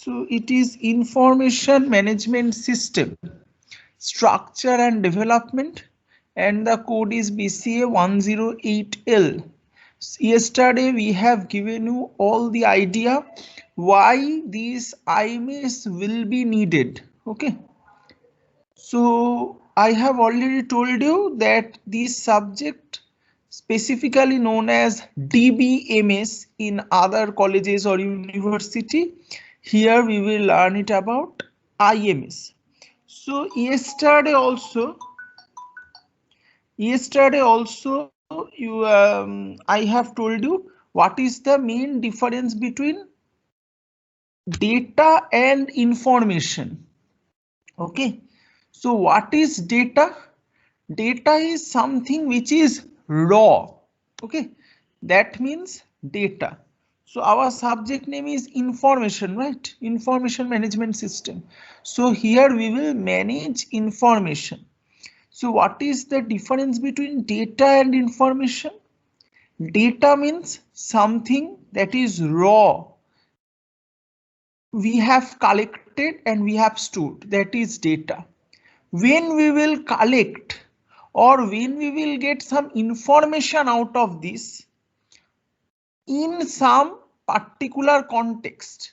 So it is information management system, structure and development, and the code is BCA 108L. Yesterday we have given you all the idea why these IMS will be needed. Okay. So I have already told you that this subject specifically known as DBMS in other colleges or university. Here we will learn it about IMS. So yesterday also I have told you what is the main difference between data and information. Okay, so what is data? Data is something which is raw. Okay, that means data. So our subject name is information, right? Information management system. So here we will manage information. So what is the difference between data and information? Data means something that is raw. We have collected and we have stored, that is data. When we will collect or when we will get some information out of this in some particular context,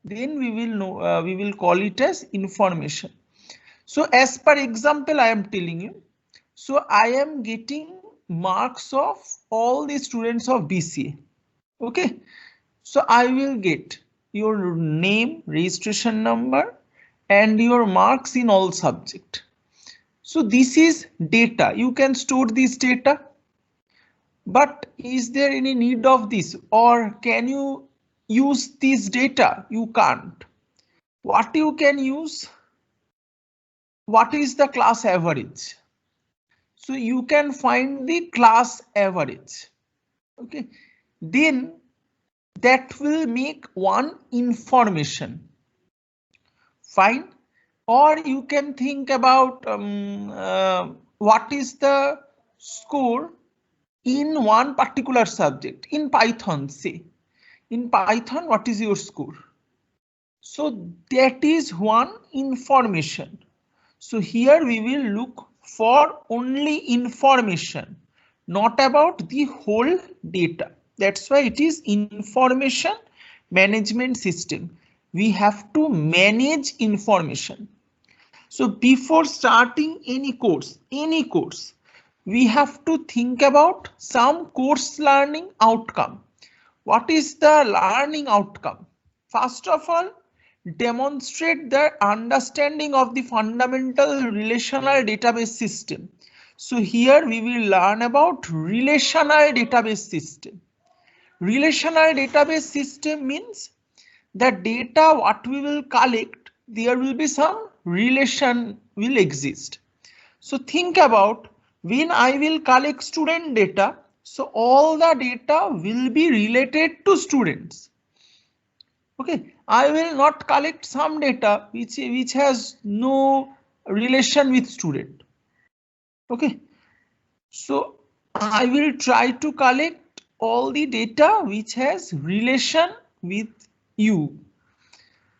then we will know, we will call it as information. So as per example I am telling you, so I am getting marks of all the students of BCA. Okay, so I will get your name, registration number, and your marks in all subject. So this is data. You can store this data. But is there any need of this, or can you use this data? You can't. What you can use? What is the class average? So you can find the class average. Okay, then that will make one information. Fine. Or you can think about what is the score in one particular subject. In Python, say, in Python, what is your score? So that is one information. So here we will look for only information, not about the whole data. That's why it is information management system. We have to manage information. So before starting any course, we have to think about some course learning outcome. What is the learning outcome? First of all, demonstrate the understanding of the fundamental relational database system. So here we will learn about relational database system. Relational database system means the data what we will collect, there will be some relation will exist. So think about when I will collect student data, so all the data will be related to students. Okay, I will not collect some data which has no relation with student. Okay, so I will try to collect all the data which has relation with you.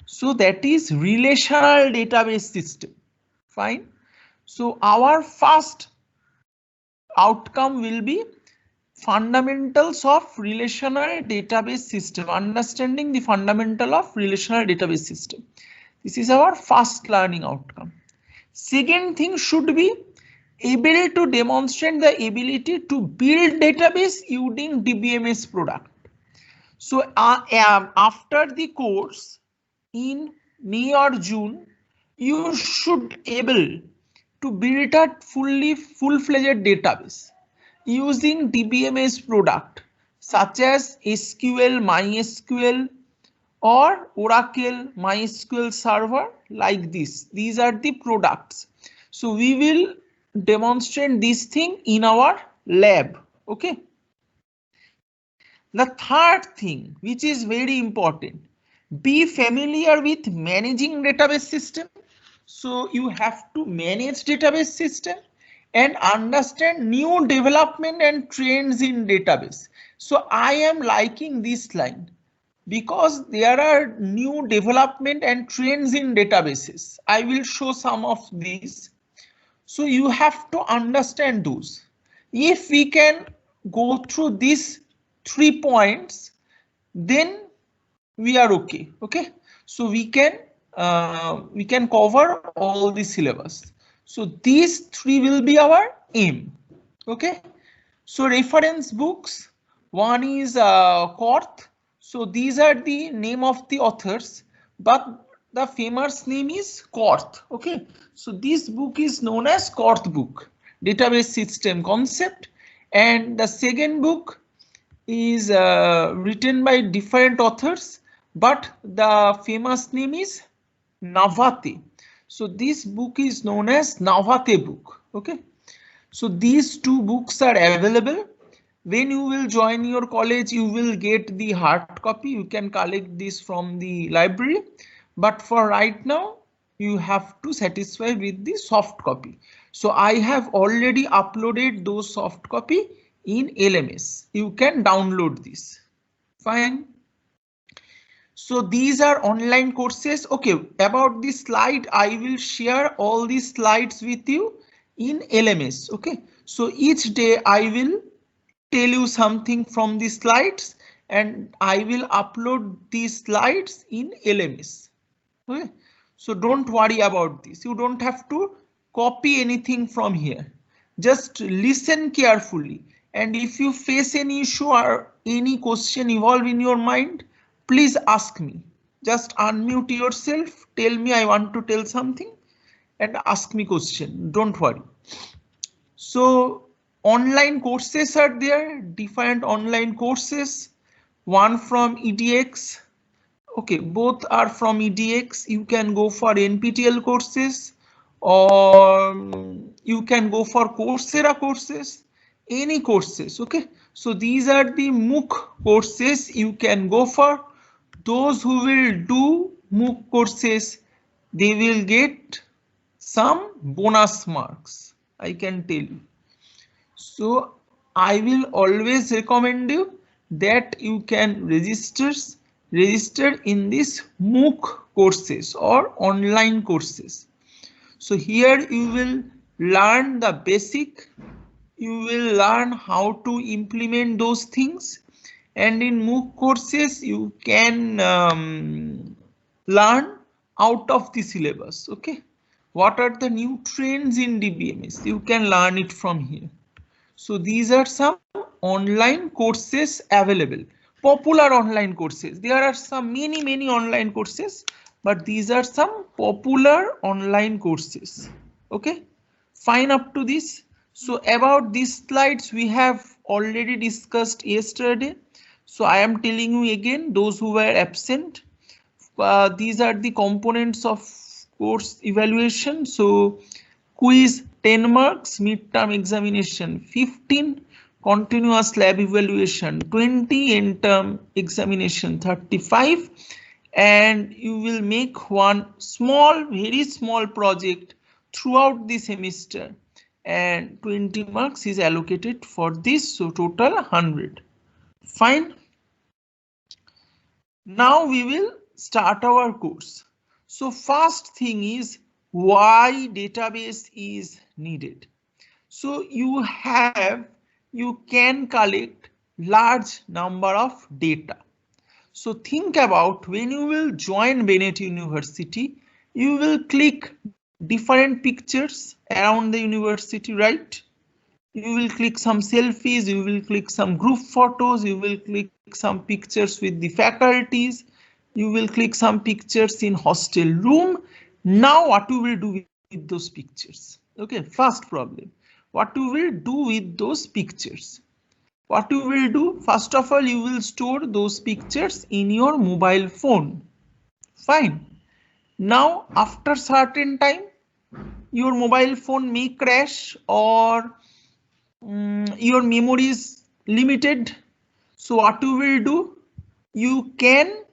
So that is relational database system. Fine. So our first outcome will be fundamentals of relational database system, understanding the fundamental of relational database system. This is our first learning outcome. Second thing should be able to demonstrate the ability to build database using DBMS product. So after the course in May or June, you should able to build a full-fledged database using DBMS product such as SQL, MySQL or Oracle MySQL server like this. These are the products. So we will demonstrate this thing in our lab. Okay. The third thing, which is very important, be familiar with managing database system. So you have to manage database system and understand new development and trends in database. So I am liking this line. because there are new development and trends in databases. I will show some of these. So you have to understand those. If we can go through these 3 points, then we are okay. Okay, so we can cover all the syllabus. So these 3 will be our aim. Okay, so reference books, one is Korth. So these are the name of the authors, but the famous name is Korth. Okay, so this book is known as Korth book, database system concept, and the second book is written by different authors, but the famous name is Navate. So this book is known as Navate book. Okay, so these 2 books are available. When you will join your college, you will get the hard copy. You can collect this from the library, but for right now, you have to satisfy with the soft copy. So I have already uploaded those soft copy in LMS. You can download this. Fine. So these are online courses. Okay, about this slide, I will share all these slides with you in LMS. Okay, so each day I will tell you something from the slides and I will upload these slides in LMS. Okay, so don't worry about this. You don't have to copy anything from here. Just listen carefully. And if you face any issue or any question evolve in your mind, please ask me. Just unmute yourself. Tell me I want to tell something and ask me question. Don't worry. So online courses are there, different online courses, one from edX. Okay, both are from edX. You can go for NPTEL courses or you can go for Coursera courses, any courses. Okay, so these are the MOOC courses you can go for. Those who will do MOOC courses, they will get some bonus marks, I can tell you. So I will always recommend you that you can register in this MOOC courses or online courses. So here you will learn the basic, you will learn how to implement those things, and in MOOC courses you can learn out of the syllabus. Okay, what are the new trends in DBMS? You can learn it from here. So these are some online courses available, popular online courses. There are some many online courses, but these are some popular online courses. Okay, fine up to this. So about these slides we have already discussed yesterday. So I am telling you again, those who were absent, these are the components of course evaluation. So quiz 10 marks, midterm examination 15, continuous lab evaluation 20, end-term examination 35, and you will make one small, very small project throughout the semester, and 20 marks is allocated for this, so total 100. Fine. Now we will start our course. So first thing is why database is needed. So you can collect large number of data. So think about when you will join Bennett University, you will click different pictures around the university, right? You will click some selfies, you will click some group photos, you will click some pictures with the faculties, you will click some pictures in hostel room. Now what you will do with those pictures? Okay, first problem. What you will do with those pictures? What you will do? First of all, you will store those pictures in your mobile phone. Fine. Now after certain time, your mobile phone may crash or your memory is limited. So what you will do? You can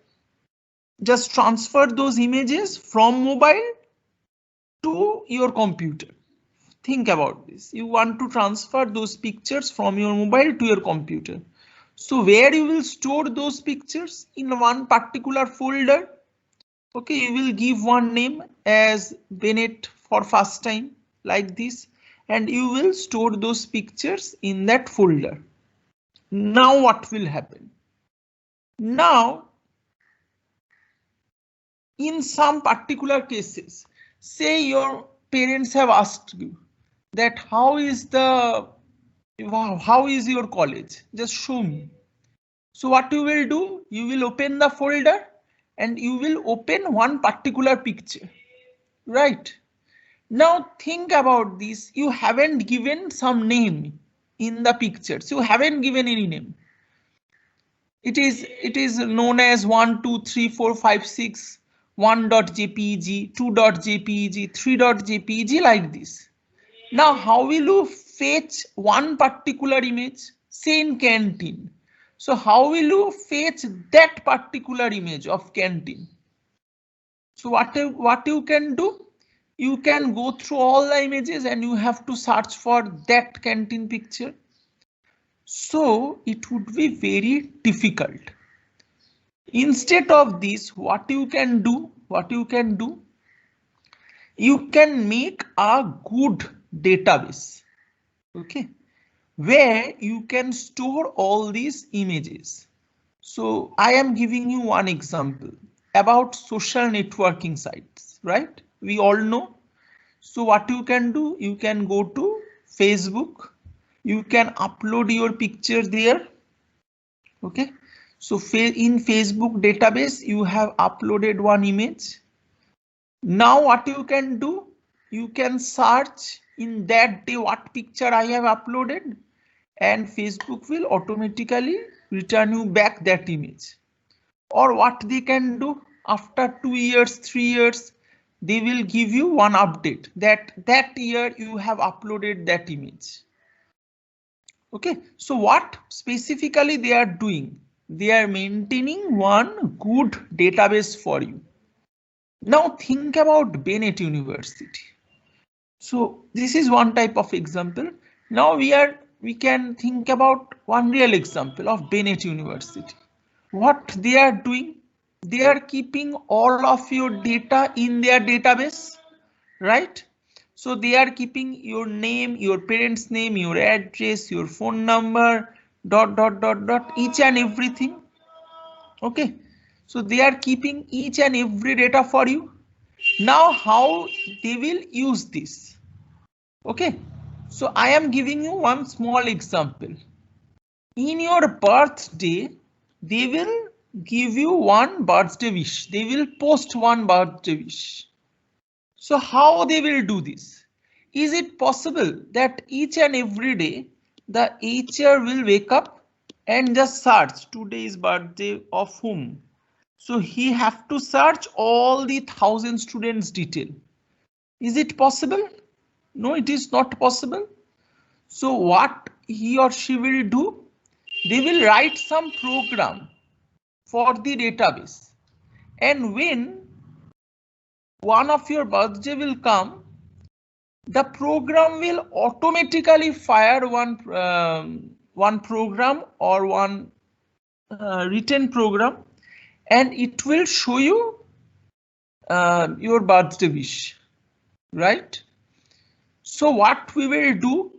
just transfer those images from mobile to your computer. Think about this. You want to transfer those pictures from your mobile to your computer. So where you will store those pictures? In one particular folder. Okay, you will give one name as Bennett for first time like this, and you will store those pictures in that folder. Now what will happen? Now, in some particular cases, say your parents have asked you that how is your college? Just show me. So what you will do? You will open the folder and you will open one particular picture, right? Now think about this. You haven't given some name in the pictures. You haven't given any name. It is known as 1, 2, 3, 4, 5, 6, 1.jpg, 2.jpg, 3.jpg like this. Now how will you fetch one particular image? Say in canteen. So how will you fetch that particular image of canteen? So what you can do? You can go through all the images and you have to search for that canteen picture. So it would be very difficult. Instead of this, what you can do, you can make a good database, okay, where you can store all these images. So I am giving you one example about social networking sites, right? We all know. So what you can do, you can go to Facebook, you can upload your picture there. Okay, so in Facebook database, you have uploaded one image. Now what you can do, you can search in that day what picture I have uploaded, and Facebook will automatically return you back that image. Or what they can do, after 2 years, 3 years, they will give you one update that year you have uploaded that image. Okay, so what specifically they are doing? They are maintaining one good database for you. Now think about Bennett University. So this is one type of example. Now we can think about one real example of Bennett University. What they are doing? They are keeping all of your data in their database, right? So they are keeping your name, your parents' name, your address, your phone number, each and everything. Okay, so they are keeping each and every data for you. Now how they will use this? Okay, so I am giving you one small example. In your birthday, they will give you one birthday wish. They will post one birthday wish. So how they will do this? Is it possible that each and every day the HR will wake up and just search today's birthday of whom? So he have to search all the 1,000 students detail. Is it possible? No, it is not possible. So what he or she will do? They will write some program for the database, and when one of your birthday will come, the program will automatically fire one program or one written program, and it will show you your birthday wish, right? So what we will do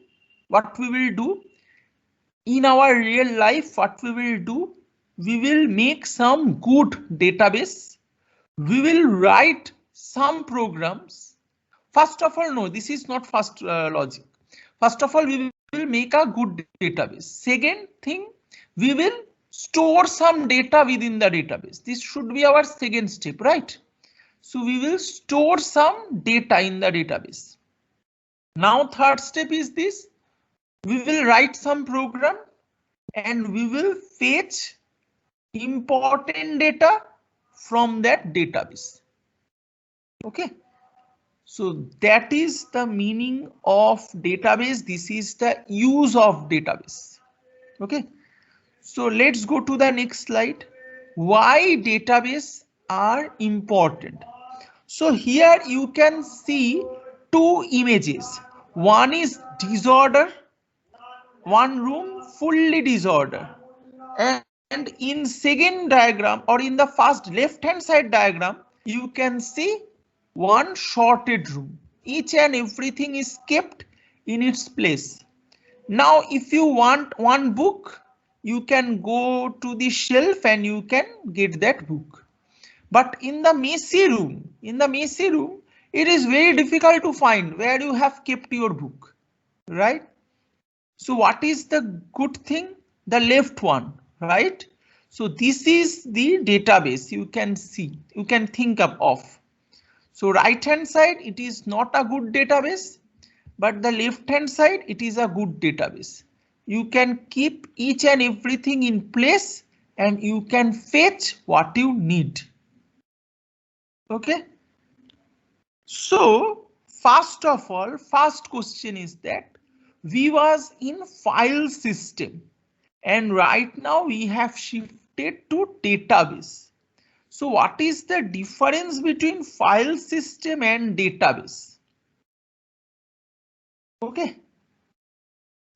in our real life, we will make some good database. We will write some programs. First of all, no, this is not first logic. First of all, we will make a good database. Second thing, we will store some data within the database. This should be our second step, right? So we will store some data in the database. Now third step is this. We will write some program and we will fetch important data from that database. Okay. So that is the meaning of database. This is the use of database. Okay. So let's go to the next slide. Why database are important? So here you can see two images. One is disorder, one room fully disorder. And in second diagram or in the first left hand side diagram, you can see one sorted room. Each and everything is kept in its place. Now, if you want one book, you can go to the shelf and you can get that book. But in the messy room, it is very difficult to find where you have kept your book, right? So what is the good thing? The left one, right? So this is the database you can see, you can think of. So right hand side, it is not a good database, but the left hand side, it is a good database. You can keep each and everything in place and you can fetch what you need. Okay. So first of all, first question is that we was in file system and right now we have shifted to database. So what is the difference between file system and database? Okay.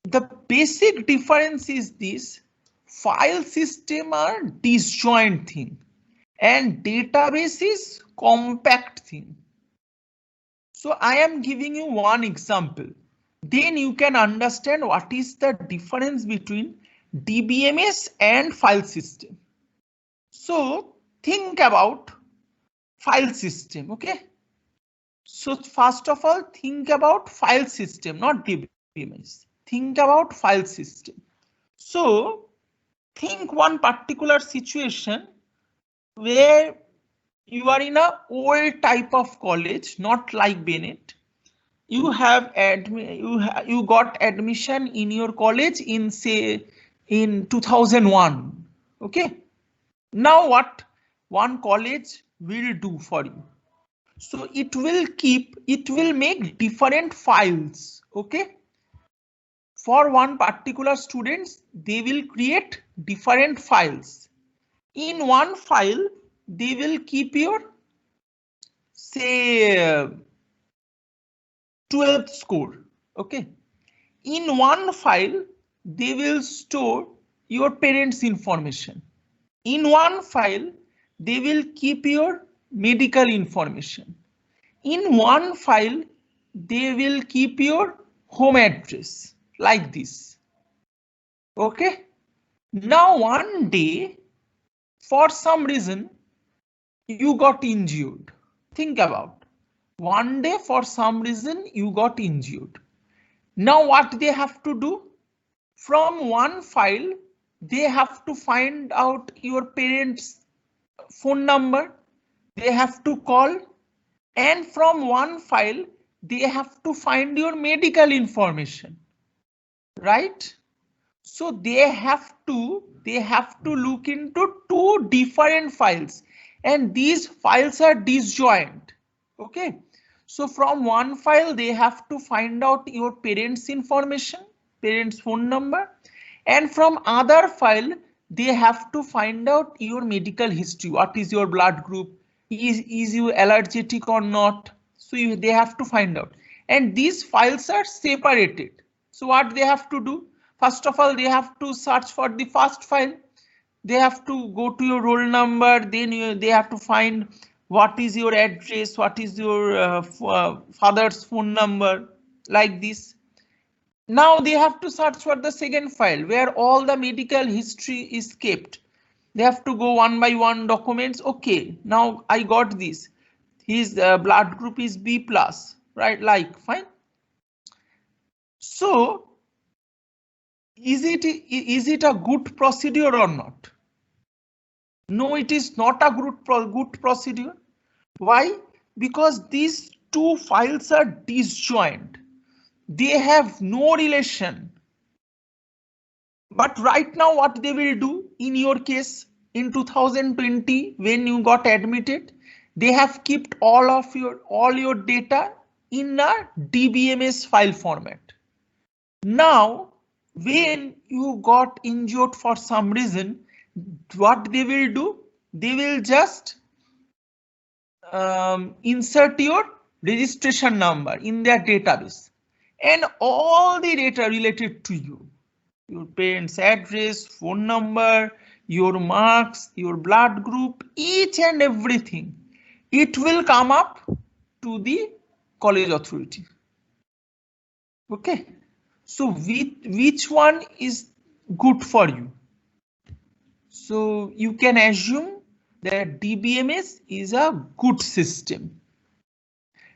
The basic difference is this: file system are disjoint thing and database is compact thing. So I am giving you one example. Then you can understand what is the difference between DBMS and file system. So think about file system, okay? So first of all, think about file system, not DBMS. Think about file system. So think one particular situation where you are in a old type of college, not like Bennett. You have you got admission in your college in say in 2001. Okay. Now what one college will do for you? So it will make different files. Okay. For one particular students, they will create different files. In one file, they will keep your say 12th score. Okay. In one file, they will store your parents' information. In one file, they will keep your medical information. In one file, they will keep your home address like this. Okay. Now one day, for some reason, you got injured. Think about one day for some reason you got injured. Now what they have to do? From one file, they have to find out your parents' phone number. They have to call, and from one file, they have to find your medical information, right? So they have to look into two different files, and these files are disjoint. Okay. So from one file, they have to find out your parents' information, parents' phone number, and from other file, they have to find out your medical history. What is your blood group? Is you allergic or not? So they have to find out. And these files are separated. So what they have to do? First of all, they have to search for the first file. They have to go to your roll number. Then they have to find what is your address, what is your father's phone number, like this. Now they have to search for the second file where all the medical history is kept. They have to go one by one documents. Okay, now I got this. His blood group is B+, right? Like, fine. So is it a good procedure or not? No, it is not a good procedure. Why? Because these two files are disjoint. They have no relation. But right now what they will do in your case in 2020 when you got admitted, they have kept all your data in a DBMS file format. Now when you got injured for some reason, what they will do? They will just insert your registration number in their database and all the data related to you your parents' address, phone number, your marks, your blood group, each and everything. It will come up to the college authority. Okay. So which one is good for you? So you can assume that DBMS is a good system.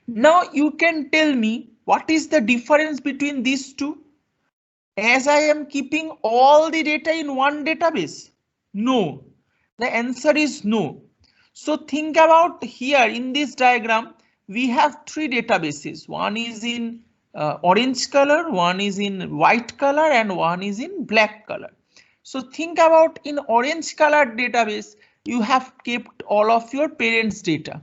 Now you can tell me what is the difference between these two? As I am keeping all the data in one database? No. The answer is no. So think about here in this diagram, we have three databases. One is in orange color, one is in white color, and one is in black color. So think about in orange colored database, you have kept all of your parents' data.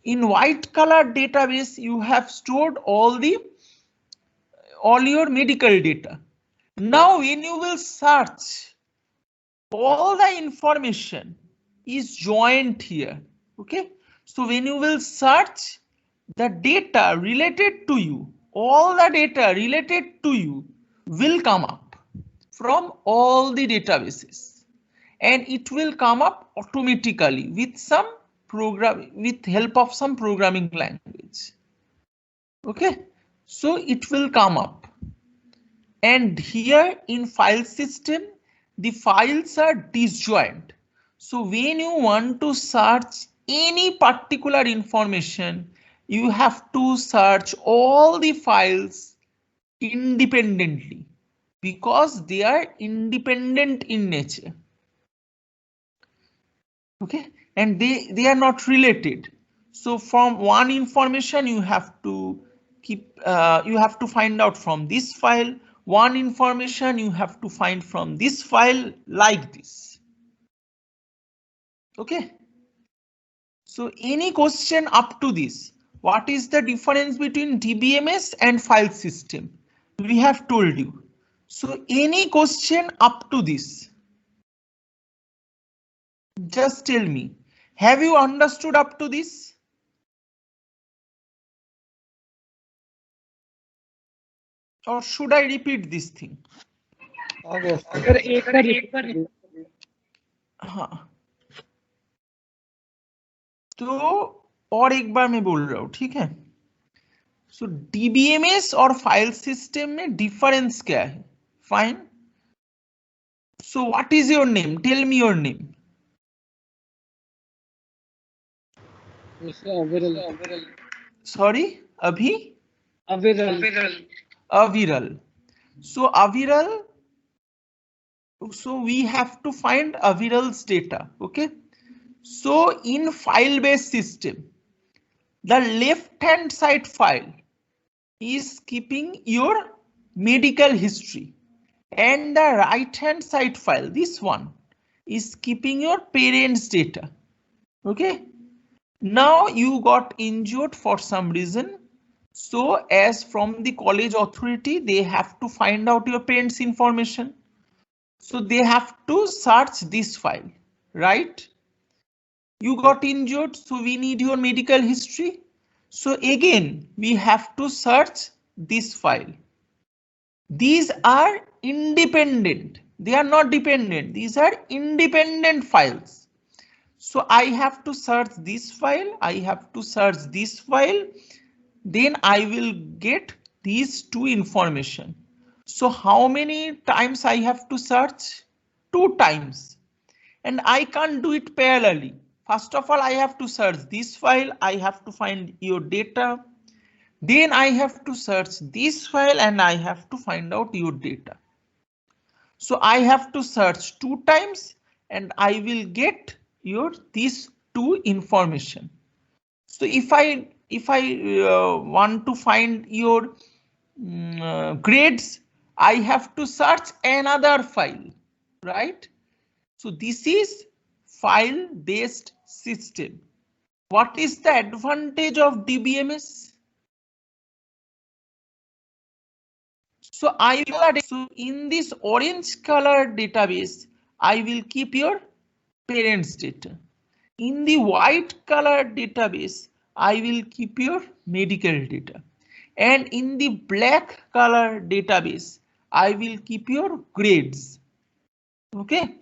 In white colored database, you have stored all your medical data. Now when you will search, all the information is joined here. Okay, so when you will search, the data related to you, all the data related to you will come up from all the databases, and it will come up automatically with some program, with help of some programming language. Okay, so it will come up. And here in file system, the files are disjoint. So when you want to search any particular information, you have to search all the files independently because they are independent in nature. Okay, and they are not related. So from one information you have to find out from this file. One information you have to find from this file, like this. Okay. So any question up to this, what is the difference between DBMS and file system? We have told you. So any question up to this, just tell me, have you understood up to this? Or should I repeat this thing? हाँ, तो और एक बार मैं बोल रहा हूँ, ठीक है? So DBMS और फाइल सिस्टम में डिफरेंस क्या है? Fine. So what is your name? Tell me your name. Sorry, Abhi? Aviral. So Aviral, so we have to find Aviral's data. Okay. So in file-based system, the left-hand side file is keeping your medical history, and the right-hand side file, this one, is keeping your parents' data. Okay. Now you got injured for some reason. So as from the college authority, they have to find out your parents' information. So they have to search this file, right? You got injured, so we need your medical history. So again, we have to search this file. These are independent. They are not dependent. These are independent files. So I have to search this file. I have to search this file. Then I will get these two information. So how many times I have to search? 2 times. And I can't do it parallelly. First of all, I have to search this file. I have to find your data. Then I have to search this file and I have to find out your data. So I have to search 2 times and I will get your these two information. So if I want to find your grades, I have to search another file, right? So this is file-based system. What is the advantage of DBMS? So so in this orange color database, I will keep your parents' data. In the white color database, I will keep your medical data. And in the black color database, I will keep your grades. Okay.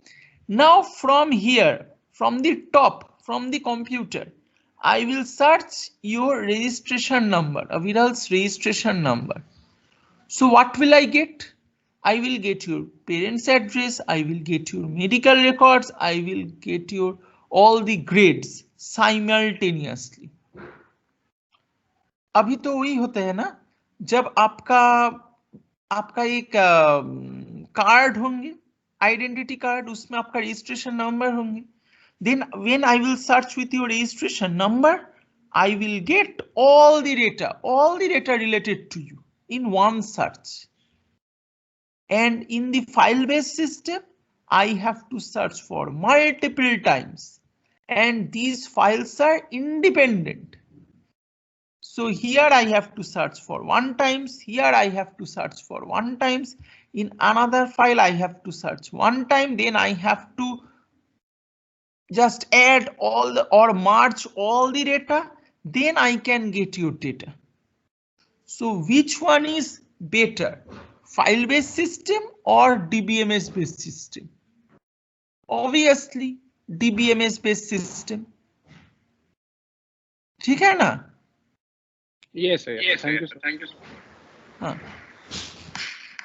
Now from here, from the top, from the computer, I will search your registration number, Aviral's registration number. So what will I get? I will get your parents' address, I will get your medical records, I will get your all the grades simultaneously. अभी तो वही होता है ना, जब आपका एक card होंगे, आइडेंटिटी कार्ड, उसमें आपका रजिस्ट्रेशन नंबर होंगे. Then when I will search with your registration number, I will get all the data related to you in one search. And in the file-based system, I have to search for multiple times, and these files are independent. So here I have to search for one times, here I have to search for one times, in another file I have to search one time, then I have to just add all the or merge all the data, then I can get your data. So which one is better, file-based system or DBMS-based system? Obviously DBMS-based system. ठीक है ना? Yes, sir. Yes, thank you, sir. Thank you, sir.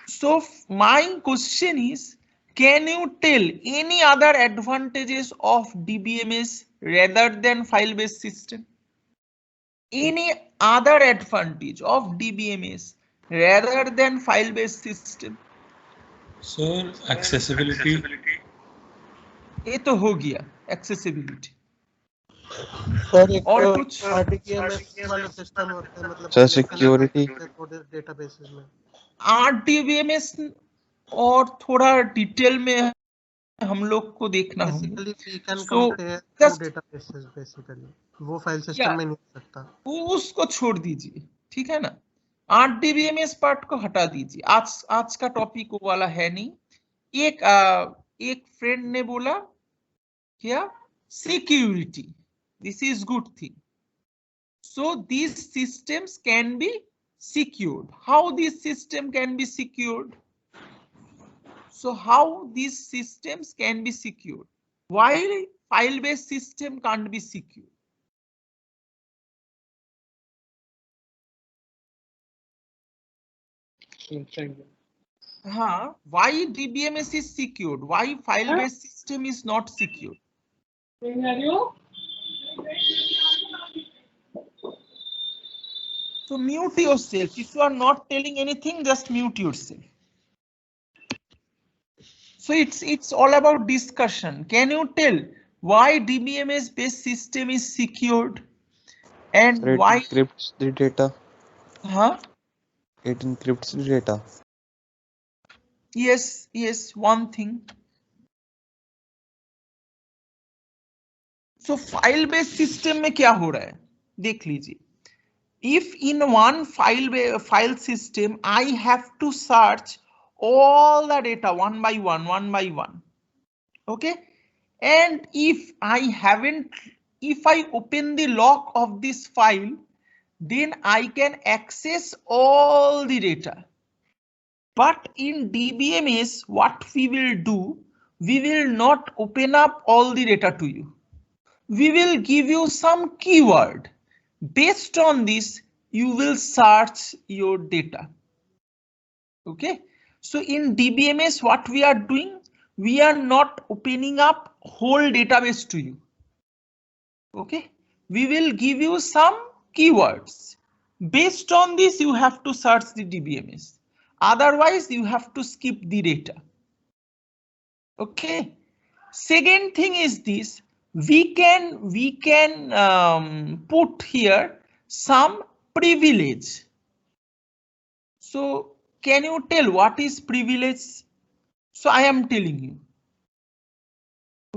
So my question is, can you tell any other advantages of DBMS rather than file-based system? Any other advantage of DBMS rather than file-based system? Sir, accessibility. ये तो हो गया accessibility. और कुछ RDBMS वाला system होता है, मतलब सर सिक्योरिटी डेटाबेसेस में RDBMS और थोड़ा डिटेल में हम लोग को देखना होगा. Basically we can compare two databases, basically वो फाइल सिस्टम में नहीं हो सकता. उसको छोड़ दीजिए, ठीक है ना. RDBMS पार्ट को हटा दीजिए, आज का टॉपिक वो वाला है नहीं. एक फ्रेंड ने बोला क्या, security, this is good thing. So these systems can be secured. How this system can be secured? So how these systems can be secured while file-based system can't be secured? Thank you. Why DBMS is secured? Why file-based system is not secured? So mute yourself. If you are not telling anything, just mute yourself. So it's all about discussion. Can you tell why DBMS based system is secured and It why encrypts the data. It encrypts the data. Yes, one thing. So file based system में क्या हो रहा है देख लीजिए. If in one file system I have to search all the data one by one, okay, and if I open the lock of this file, then I can access all the data. But in DBMS, what we will do, we will not open up all the data to you. We will give you some keyword. Based on this, you will search your data. Okay. So in DBMS, what we are doing, we are not opening up whole database to you. Okay. We will give you some keywords. Based on this, you have to search the DBMS. Otherwise, you have to skip the data. Okay. Second thing is this. We can put here some privilege. So can you tell what is privilege? So I am telling you.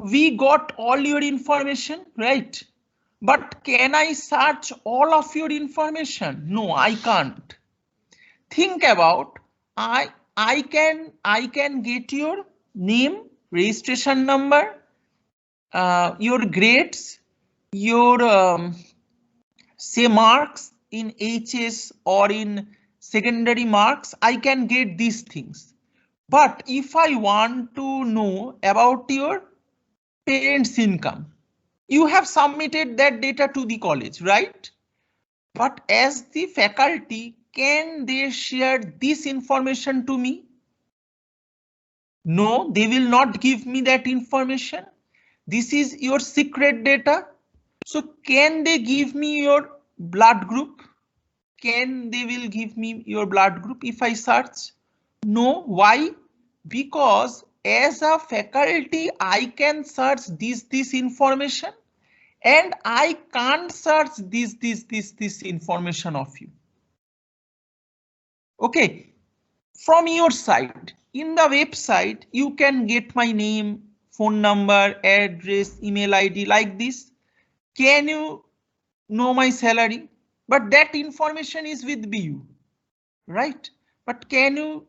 We got all your information, right? But can I search all of your information? No, I can't. Think about, I can get your name, registration number, your grades, your say marks in HS or in secondary marks. I can get these things, But if I want to know about your parents' income, you have submitted that data to the college, right? But as the faculty, can they share this information to me? No, they will not give me that information. This is your secret data. So can they give me your blood group? Can they will give me your blood group if I search? No. Why? Because as a faculty, I can search this information, and I can't search this information of you. Okay. From your side, in the website, you can get my name, phone number, address, email ID like this. Can you know my salary? But that information is with BU, right? But can you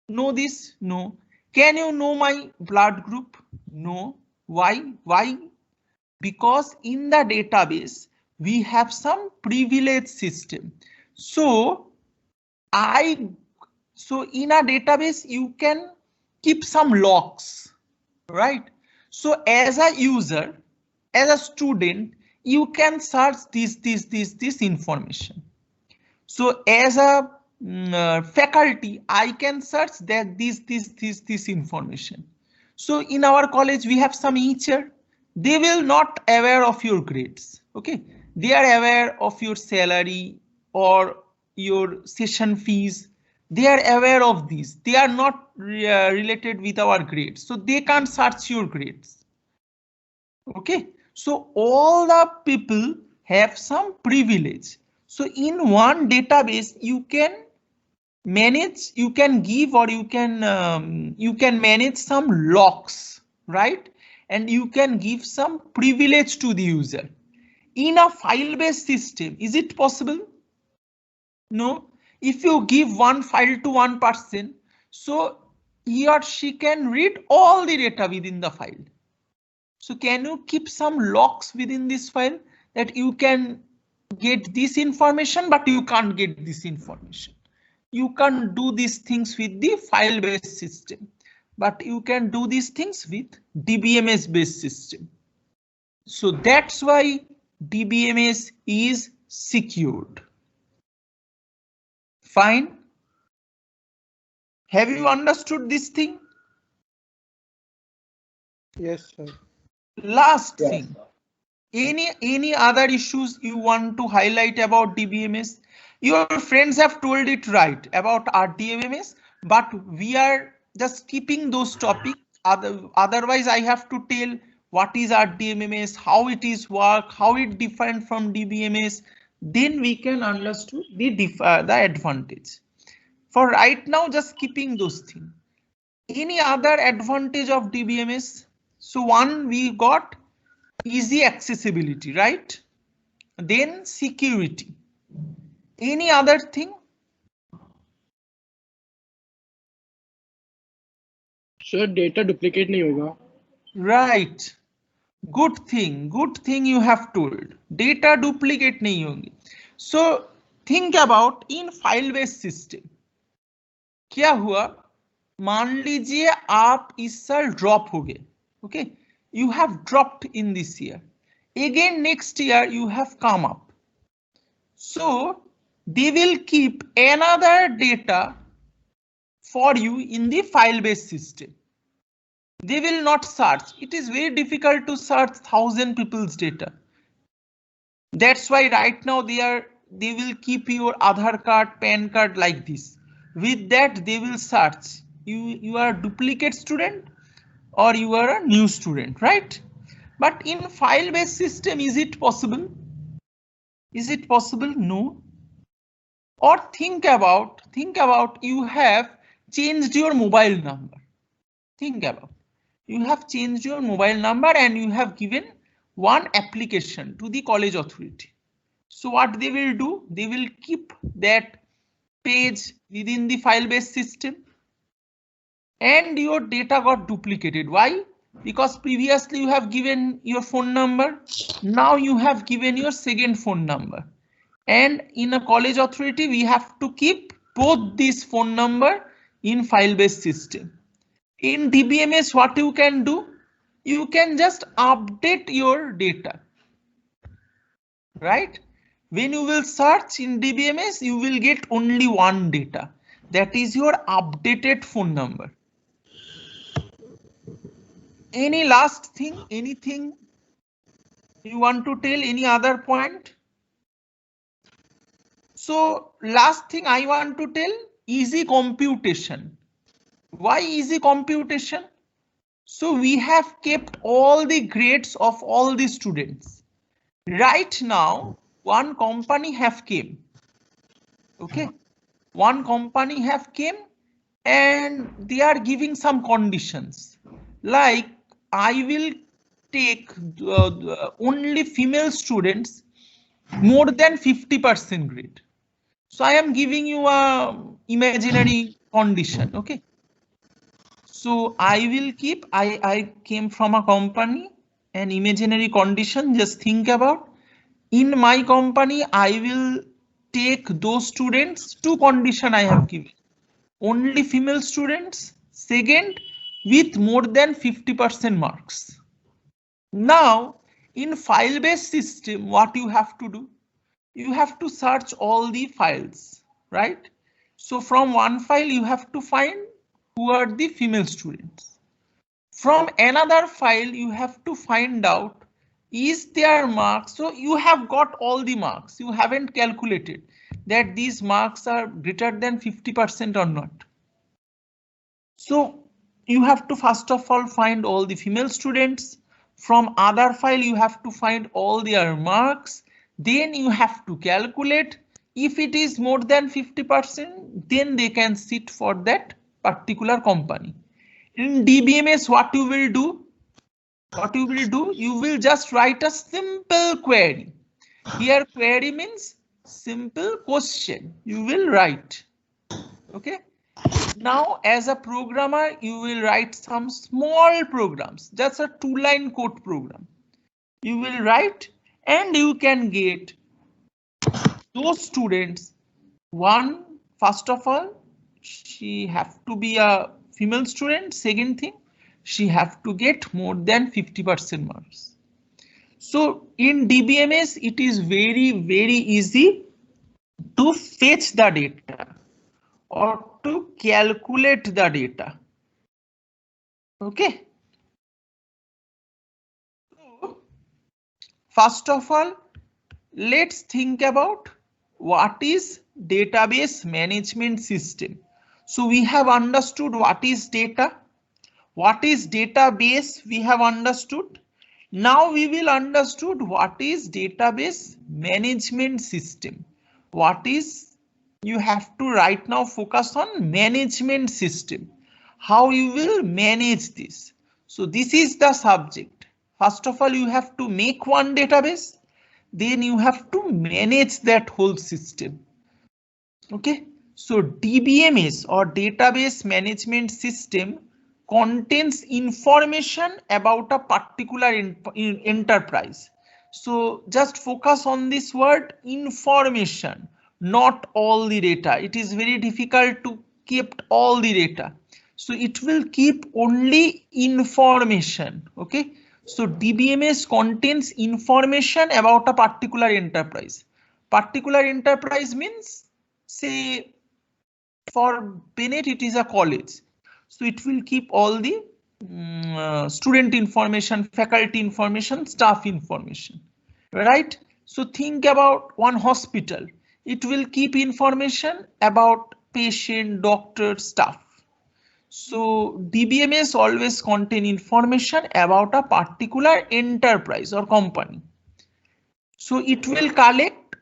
know this? No. Can you know my blood group? No. Why? Why? Because in the database, we have some privilege system. So in a database, you can keep some locks, right? So as a user, as a student, you can search this information. So as a faculty, I can search that this information. So in our college, we have some teacher. They will not aware of your grades. Okay, they are aware of your salary or your session fees. They are aware of these. They are not related with our grades, so they can't search your grades. Okay, so all the people have some privilege. So in one database, you can manage, you can give, or you can manage some locks, right? And you can give some privilege to the user. In a file-based system, is it possible? No. If you give one file to one person, so he or she can read all the data within the file. So can you keep some locks within this file that you can get this information, but you can't get this information? You can't do these things with the file-based system, but you can do these things with DBMS-based system. So that's why DBMS is secured. Fine. Have you understood this thing? Yes, sir. Last thing. Any other issues you want to highlight about DBMS? Your friends have told it right about RDBMS, but we are just keeping those topics. Otherwise, I have to tell what is RDBMS, how it is work, how it different from DBMS. Then we can understand the advantage. For right now, just keeping those things. Any other advantage of DBMS? So one, we got easy accessibility, right? Then security. Any other thing? Sir, data duplicate नहीं होगा. Right. Good thing you have told. Data duplicate नहीं होंगे. So think about in file based system. क्या हुआ? मान लीजिए आप इस साल ड्रॉप हो गए. Okay, you have dropped in this year. Again next year you have come up. So they will keep another data for you in the file based system. They will not search. It is very difficult to search 1,000 people's data. That's why right now they will keep your Aadhaar card, PAN card like this. With that they will search. You are a duplicate student or you are a new student, right? But in file based system, is it possible? Is it possible? No. Or think about you have changed your mobile number. Think about you have changed your mobile number and you have given one application to the college authority. So what they will do? They will keep that page within the file based system. And your data got duplicated. Why? Because previously you have given your phone number. Now you have given your second phone number. And in a college authority, we have to keep both this phone number in file-based system. In DBMS, what you can do? You can just update your data, right? When you will search in DBMS, you will get only one data. That is your updated phone number. Any last thing, anything you want to tell, any other point? So last thing I want to tell, easy computation. Why easy computation? So we have kept all the grades of all the students. Right now, one company have came. Okay, one company have came and they are giving some conditions. Like I will take only female students more than 50% grade. So I am giving you a imaginary condition. Okay. So I will keep, I came from a company, an imaginary condition. Just think about, in my company, I will take those students, two condition I have given. Only female students, second, with more than 50% marks. Now, in file-based system, what you have to do? You have to search all the files, right? So from one file, you have to find who are the female students. From another file, you have to find out is their marks. So you have got all the marks. You haven't calculated that these marks are greater than 50% or not. So you have to first of all find all the female students. From other file, you have to find all their marks. Then you have to calculate. If it is more than 50%, then they can sit for that particular company. In DBMS, what you will do? You will just write a simple query. Here query means simple question. You will write. Okay. Now as a programmer, you will write some small programs. Just a 2-line code program. You will write and you can get those students. One, first of all, she have to be a female student. Second thing, she have to get more than 50% marks. So in DBMS, it is very, very easy to fetch the data or to calculate the data. Okay. So, first of all, let's think about what is database management system. So we have understood what is data. What is database? We have understood. Now we will understood what is database management system. What is, you have to right now focus on management system. How you will manage this. So this is the subject. First of all, you have to make one database. Then you have to manage that whole system. Okay. So DBMS or database management system contains information about a particular enterprise. So just focus on this word information, not all the data. It is very difficult to keep all the data. So it will keep only information. Okay. So DBMS contains information about a particular enterprise. Particular enterprise means, say, for Bennett, it is a college. So it will keep all the student information, faculty information, staff information, right? So think about one hospital. It will keep information about patient, doctor, staff. So DBMS always contain information about a particular enterprise or company. So it will collect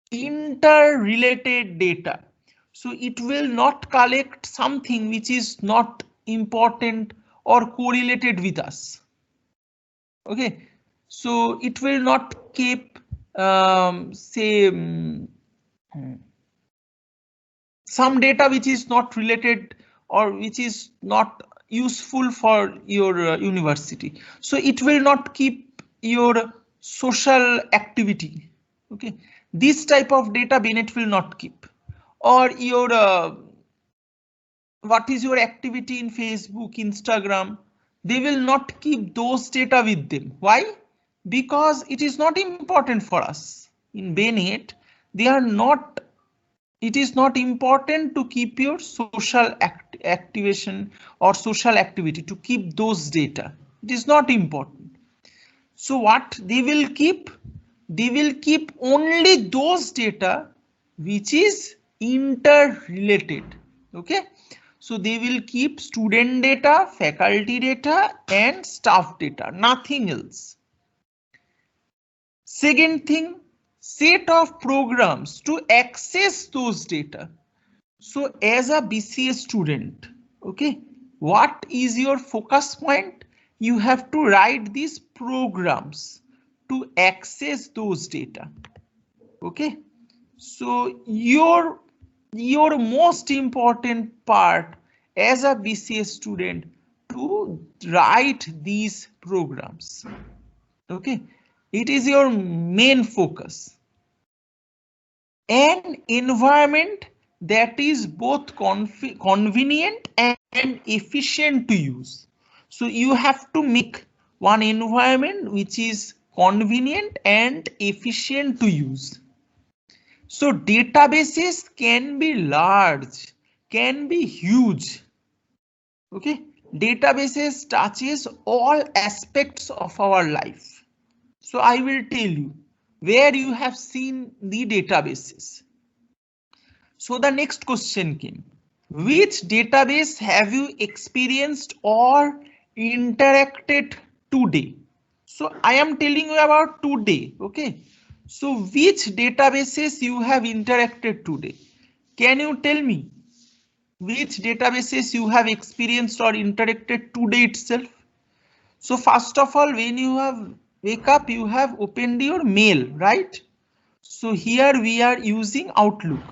interrelated data. So it will not collect something which is not important or correlated with us. Okay, so it will not keep say some data which is not related or which is not useful for your university. So it will not keep your social activity. Okay, this type of data Bennett will not keep. Or your what is your activity in Facebook, Instagram. They will not keep those data with them. Why? Because it is not important for us. In Bennett, they are not. It is not important to keep your social activation or social activity, to keep those data. It is not important. So what they will keep? They will keep only those data which is interrelated. Okay. So they will keep student data, faculty data, and staff data, nothing else. Second thing, set of programs to access those data. So as a BCA student, okay, what is your focus point? You have to write these programs to access those data. Okay, so your most important part as a BCA student to write these programs. Okay, it is your main focus. An environment that is both convenient and efficient to use. So you have to make one environment which is convenient and efficient to use. So databases can be large, can be huge. Okay, databases touches all aspects of our life. So I will tell you where you have seen the databases. So the next question came, which database have you experienced or interacted today? So I am telling you about today. Okay. So which databases you have interacted today? Can you tell me which databases you have experienced or interacted today itself? So first of all, when you have wake up, you have opened your mail, right? So here we are using Outlook.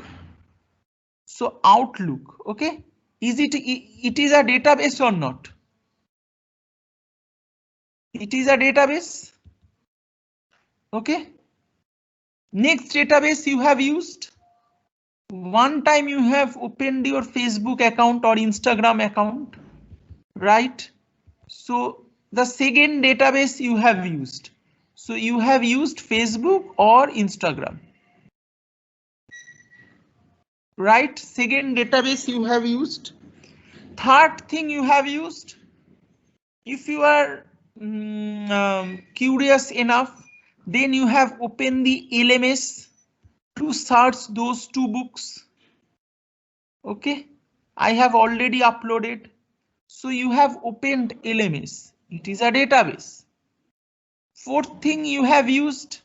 So Outlook, okay, is it is a database or not? It is a database. Okay. Next database you have used. One time you have opened your Facebook account or Instagram account, right? So the second database you have used. So you have used Facebook or Instagram. Right? Second database you have used. Third thing you have used. If you are curious enough, then you have opened the LMS to search those two books. Okay, I have already uploaded. So you have opened LMS. It is a database. Fourth thing you have used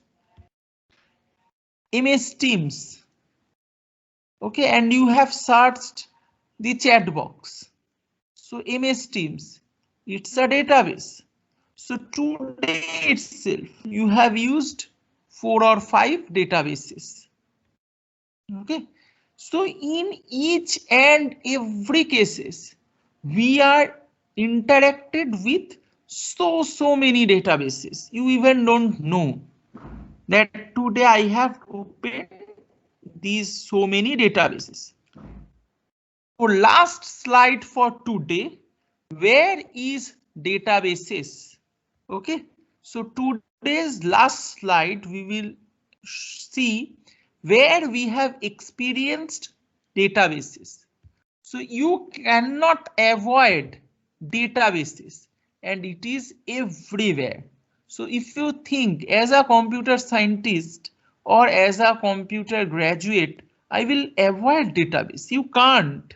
MS Teams. Okay, and you have searched the chat box. So MS Teams, it's a database. So today itself, you have used 4 or 5 databases. Okay, so in each and every cases, we are interacted with so many databases. You even don't know that today I have opened these so many databases. So last slide for today, where is databases? Okay, so today's last slide we will see where we have experienced databases. So you cannot avoid databases and it is everywhere. So if you think as a computer scientist or as a computer graduate, I will avoid database. You can't,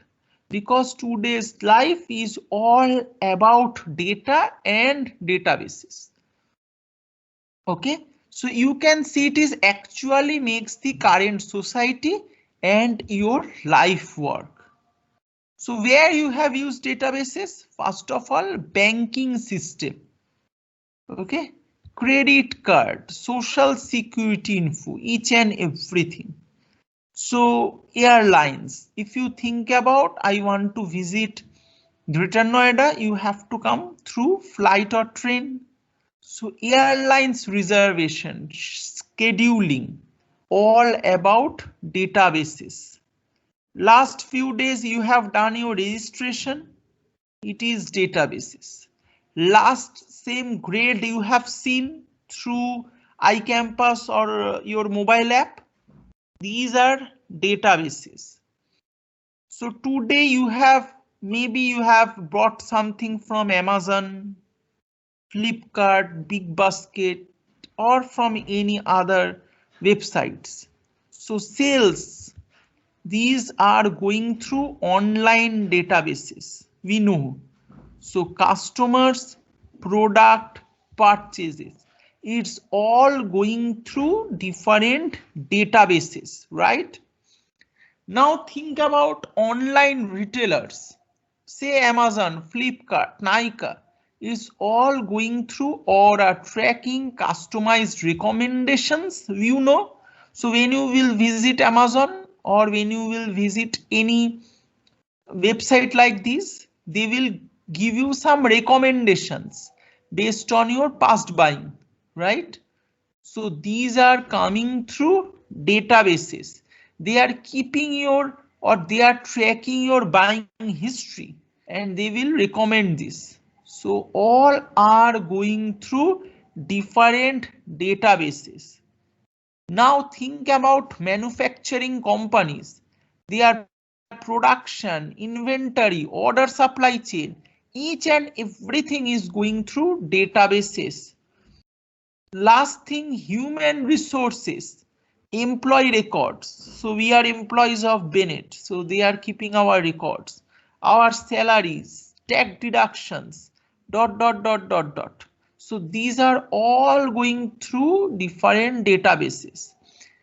because today's life is all about data and databases. Okay, so you can see it is actually makes the current society and your life work. So where you have used databases? First of all, banking system. Okay, credit card, social security info, each and everything. So airlines, if you think about I want to visit Greater Noida, you have to come through flight or train. So airlines reservation, scheduling, all about databases. Last few days you have done your registration. It is databases. Last same grade you have seen through iCampus or your mobile app. These are databases. So today you have, maybe you have bought something from Amazon, Flipkart, Big Basket, or from any other websites. So sales, these are going through online databases. We know. So customers, product, purchases, it's all going through different databases, right? Now think about online retailers. Say Amazon, Flipkart, Nykaa is all going through or are tracking customized recommendations, you know. So when you will visit Amazon or when you will visit any website like this, they will give you some recommendations based on your past buying, right? So these are coming through databases. They are keeping your, or they are tracking your buying history and they will recommend this. So all are going through different databases. Now think about manufacturing companies. Their production, inventory, order supply chain, each and everything is going through databases. Last thing, human resources, employee records. So we are employees of Bennett. So they are keeping our records, our salaries, tax deductions, ... So these are all going through different databases.